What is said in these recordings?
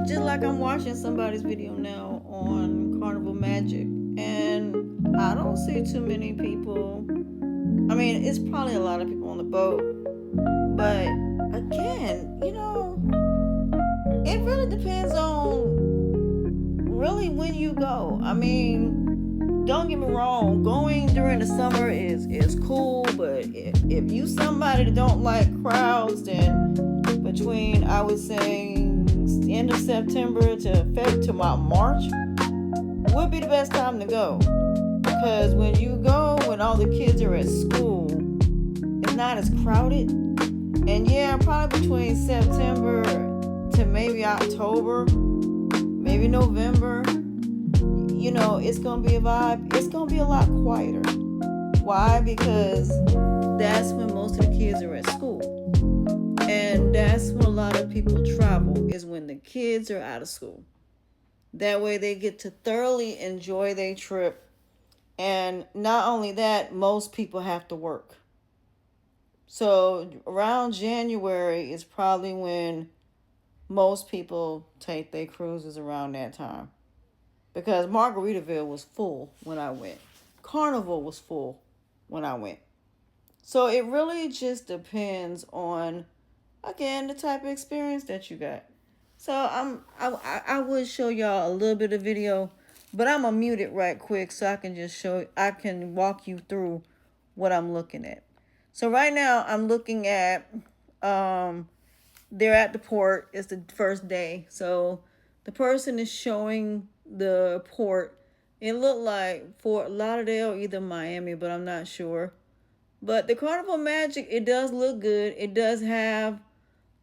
just like I'm watching somebody's video now on Carnival Magic, and I don't see too many people. I mean, it's probably a lot of people on the boat, but again, it really depends on really when you go. I mean, don't get me wrong, going during the summer is cool, but if you somebody that don't like crowds, then between, I would say, end of September to about March would be the best time to go, because when you go when all the kids are at school, it's not as crowded. And yeah, probably between September to maybe October, maybe November, it's gonna be a vibe. It's gonna be a lot quieter. Why? Because that's when most of the kids are at school, and that's when a lot of people travel, is when the kids are out of school. That way they get to thoroughly enjoy their trip. And not only that, most people have to work. So around January is probably when most people take their cruises, around that time. Because Margaritaville was full when I went. Carnival was full when I went. So it really just depends on, again, the type of experience that you got. So I would show y'all a little bit of video, but I'm gonna mute it right quick so I can walk you through what I'm looking at. So right now I'm looking at they're at the port. It's the first day. So the person is showing the port. It looked like Fort Lauderdale, either Miami, but I'm not sure. But the Carnival Magic, it does look good. It does have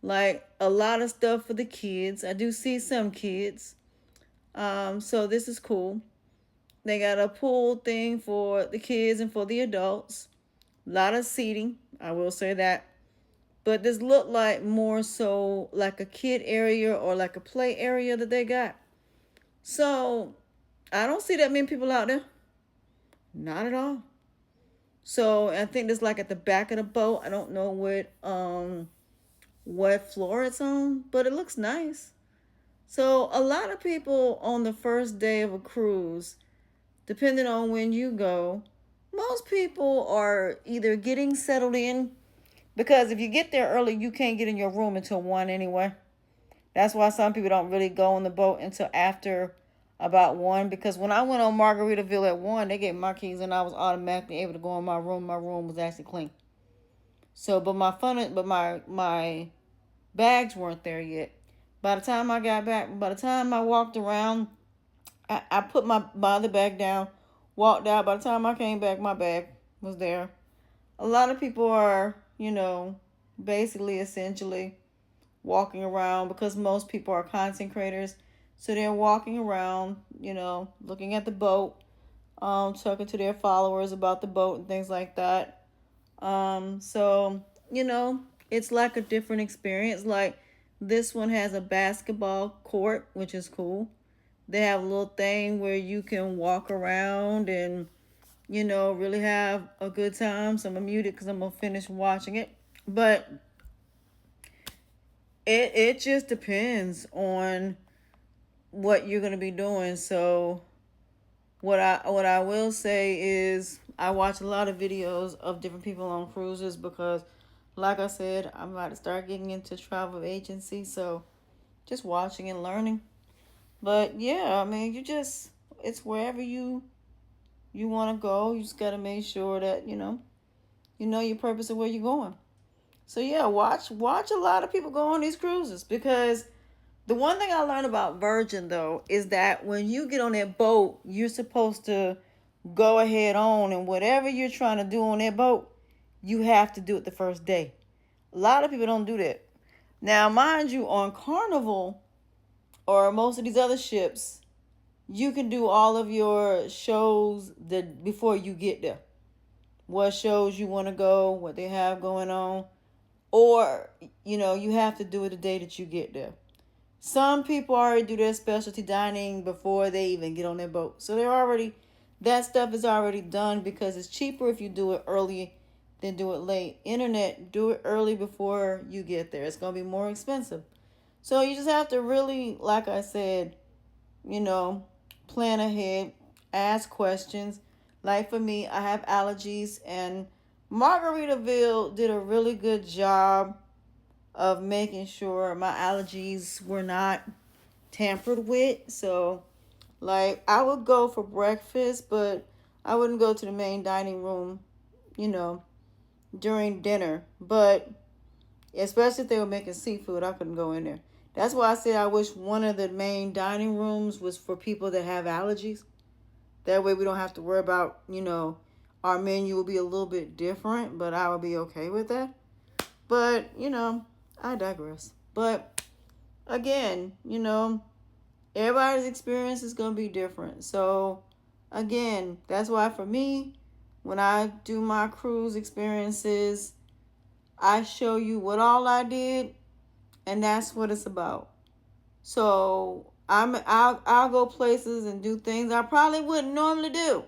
like a lot of stuff for the kids. I do see some kids. So this is cool. They got a pool thing for the kids and for the adults. A lot of seating, I will say that. But this looked like more so like a kid area or like a play area that they got. So I don't see that many people out there. Not at all. So I think it's like at the back of the boat. I don't know what floor it's on, but it looks nice. So a lot of people on the first day of a cruise, depending on when you go, most people are either getting settled in, because if you get there early, you can't get in your room until 1 anyway. That's why some people don't really go on the boat until after about 1, because when I went on Margaritaville at 1, they gave my keys and I was automatically able to go in my room. My room was actually clean. So, but my bags weren't there yet. By the time I got back, by the time I walked around, I put my other bag down, walked out. By the time I came back, my bag was there. A lot of people are, basically essentially walking around, because most people are content creators. So they're walking around, looking at the boat, talking to their followers about the boat and things like that. So, it's like a different experience. Like this one has a basketball court, which is cool. They have a little thing where you can walk around and, really have a good time. So I'm going to mute it because I'm going to finish watching it. But it just depends on what you're going to be doing. So what I will say is I watch a lot of videos of different people on cruises, because like I said, I'm about to start getting into travel agency. So just watching and learning. But yeah, I mean, it's wherever you want to go. You just got to make sure that, you know your purpose of where you're going. So yeah, watch a lot of people go on these cruises, because the one thing I learned about Virgin though is that when you get on that boat, you're supposed to go ahead on, and whatever you're trying to do on that boat, you have to do it the first day. A lot of people don't do that. Now, mind you, on Carnival or most of these other ships, you can do all of your shows before you get there. What shows you want to go, what they have going on. Or, you have to do it the day that you get there. Some people already do their specialty dining before they even get on their boat. So that stuff is already done, because it's cheaper if you do it early than do it late. Internet, do it early before you get there. It's going to be more expensive. So you just have to really, like I said, you know, plan ahead, ask questions. Like for me, I have allergies, and Margaritaville did a really good job of making sure my allergies were not tampered with. So, like, I would go for breakfast, but I wouldn't go to the main dining room, you know, during dinner. But especially if they were making seafood, I couldn't go in there. That's why I said I wish one of the main dining rooms was for people that have allergies. That way we don't have to worry about, our menu will be a little bit different, but I would be okay with that. But, I digress. But again, everybody's experience is going to be different. So, again, that's why for me, when I do my cruise experiences, I show you what all I did, and that's what it's about. So I'll go places and do things I probably wouldn't normally do,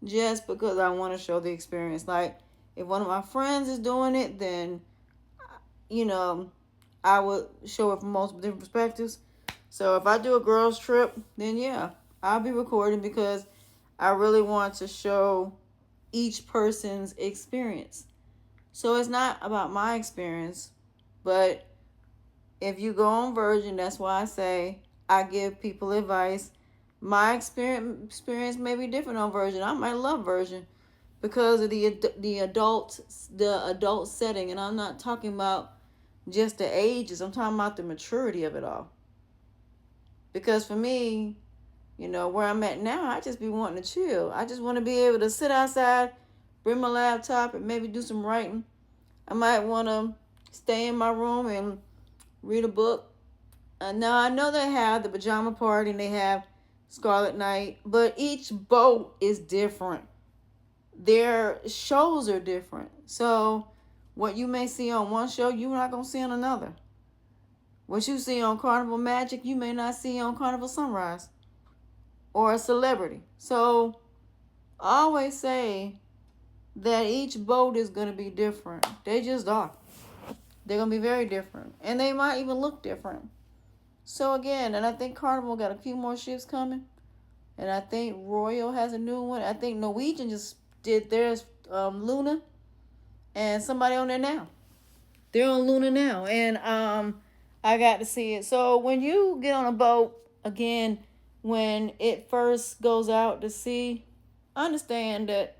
just because I want to show the experience. Like if one of my friends is doing it, then you know I would show it from multiple different perspectives. So if I do a girls trip, then yeah, I'll be recording because I really want to show each person's experience. So it's not about my experience, but if you go on Virgin, that's why I say I give people advice. My experience may be different on Virgin. I might love Virgin because of the adult setting, and I'm not talking about just the ages. I'm talking about the maturity of it all. Because for me, where I'm at now, I just be wanting to chill. I just want to be able to sit outside, bring my laptop, and maybe do some writing. I might want to stay in my room and read a book. Now I know they have the pajama party and they have Scarlet Night, but each boat is different. Their shows are different. So what you may see on one show, you're not gonna see on another. What you see on Carnival Magic, you may not see on Carnival Sunrise or a Celebrity. So I always say that each boat is gonna be different. They just are. They're gonna be very different, and they might even look different. So again, and I think Carnival got a few more ships coming, and I think Royal has a new one. I think Norwegian just did theirs, Luna, and somebody on there now. They're on Luna now, and I got to see it. So when you get on a boat again, when it first goes out to sea, understand that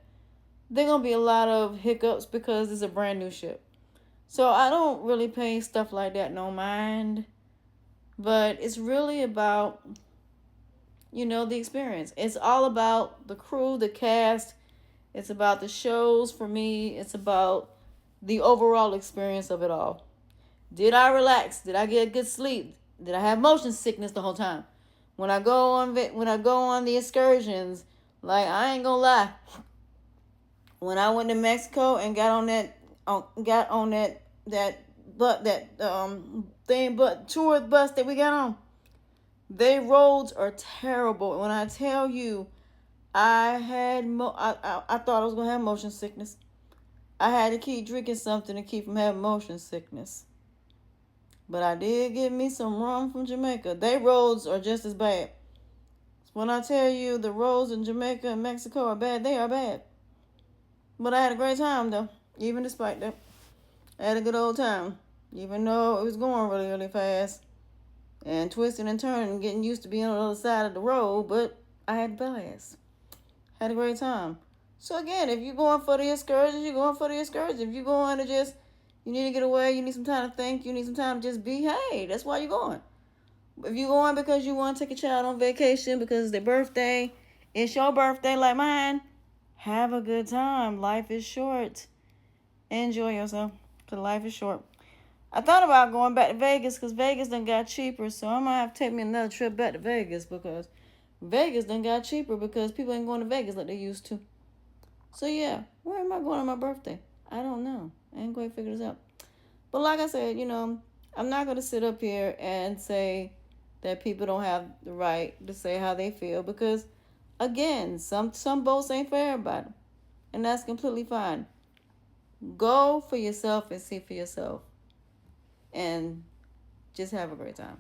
there gonna be a lot of hiccups because it's a brand new ship. So I don't really pay stuff like that no mind. But it's really about, the experience. It's all about the crew, the cast. It's about the shows for me. It's about the overall experience of it all. Did I relax? Did I get good sleep? Did I have motion sickness the whole time? When I go on the excursions, like I ain't gonna lie, when I went to Mexico and got on that tour bus that we got on, they roads are terrible. When I tell you, I thought I was gonna have motion sickness. I had to keep drinking something to keep from having motion sickness. But I did get me some rum from Jamaica. They roads are just as bad. When I tell you the roads in Jamaica and Mexico are bad, they are bad. But I had a great time though, even despite that. I had a good old time, even though it was going really, really fast and twisting and turning and getting used to being on the other side of the road, but I had blast. Had a great time. So again, if you're going for the excursions, you're going for the excursions. If you're going to just, you need to get away, you need some time to think, you need some time to just be, hey, that's why you're going. If you're going because you want to take a child on vacation because it's their birthday, it's your birthday like mine, have a good time. Life is short. Enjoy yourself, because life is short. I thought about going back to Vegas because Vegas done got cheaper, so I might have to take me another trip back to Vegas because Vegas done got cheaper because people ain't going to Vegas like they used to. So yeah, where am I going on my birthday? I don't know. I ain't going to figure this out. But like I said, I'm not going to sit up here and say that people don't have the right to say how they feel because, again, some boats ain't for everybody, and that's completely fine. Go for yourself and see for yourself. And Just have a great time.